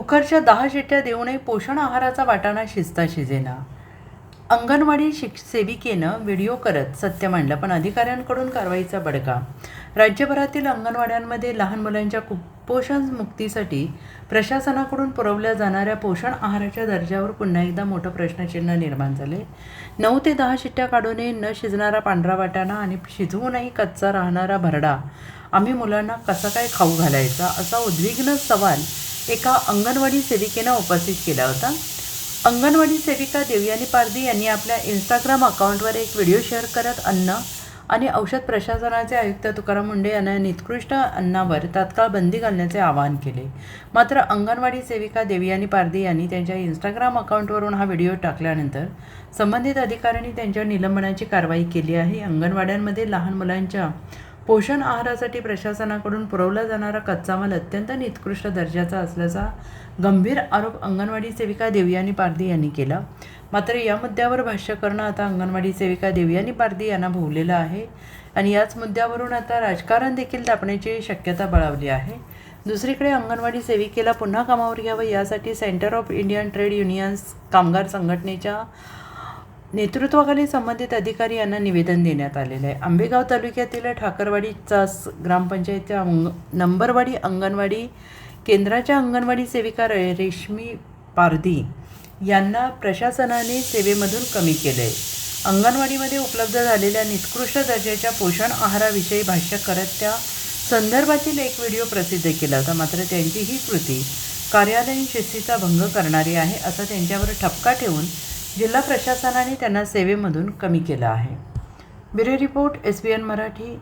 कुकरच्या 10 शिट्ट्या देऊनही पोषण आहाराचा वाटाणा शिजता शिजेना. अंगणवाडी सेविकेनं व्हिडिओ करत सत्य मांडलं, पण अधिकाऱ्यांकडून कारवाईचा बडगा. राज्यभरातील अंगणवाड्यांमध्ये लहान मुलांच्या कुपोषण मुक्तीसाठी प्रशासनाकडून पुरवल्या जाणाऱ्या पोषण आहाराच्या दर्जावर पुन्हा एकदा मोठं प्रश्नचिन्ह निर्माण झाले. 9 ते 10 शिट्ट्या काढूनही न शिजणारा पांढरा वाटाणा आणि शिजवूनही कच्चा राहणारा भरडा आम्ही मुलांना कसा काय खाऊ घालायचा, असा उद्विग्न सवाल एका अंगणवाडी सेविकेनं उपस्थित केला होता. अंगणवाडी सेविका देवयानी पारधी यांनी आपल्या इंस्टाग्राम अकाउंटवर एक व्हिडिओ शेअर करत अन्न आणि औषध प्रशासनाचे आयुक्त तुकाराम मुंढे यांना निकृष्ट अन्नावर तात्काळ बंदी घालण्याचे आवाहन केले. मात्र अंगणवाडी सेविका देवयानी पारधी यांनी त्यांच्या इंस्टाग्राम अकाउंटवरून हा व्हिडिओ टाकल्यानंतर संबंधित अधिकाऱ्यांनी त्यांच्यावर निलंबनाची कारवाई केली आहे. अंगणवाड्यांमध्ये लहान मुलांच्या पोषण आहारासाठी प्रशासनाकडून पुरवला जाणारा कच्चा माल अत्यंत निकृष्ट दर्जाचा असल्याचा गंभीर आरोप अंगणवाडी सेविका देवयानी पारधी यांनी केला. मात्र या मुद्द्यावर भाष्य करणं आता अंगणवाडी सेविका देवयानी पारधी यांना भोवलेलं आहे आणि याच मुद्द्यावरून आता राजकारण देखील तापण्याची शक्यता बळावली आहे. दुसरीकडे अंगणवाडी सेविकेला पुन्हा कामावर घ्यावं यासाठी centre of Indian trade unions कामगार संघटनेच्या नेतृत्वाखाली संबंधित अधिकारी यांना निवेदन देण्यात आलेलं आहे. आंबेगाव तालुक्यातील ठाकरवाडी चास ग्रामपंचायतच्या नंबरवाडी अंगणवाडी केंद्राच्या अंगणवाडी सेविका रेशमी पारधी यांना प्रशासनाने सेवेमधून कमी केलं आहे. अंगणवाडीमध्ये उपलब्ध झालेल्या निकृष्ट दर्जाच्या पोषण आहाराविषयी भाष्य करत त्या संदर्भातील एक व्हिडिओ प्रसिद्ध केला होता. मात्र त्यांची ही कृती कार्यालयीन शिस्तीचा भंग करणारी आहे, असा त्यांच्यावर ठपका ठेवून जिल्हा प्रशासनाने त्यांना सेवेमधून कमी केलं आहे. Bureau report, SBN Marathi.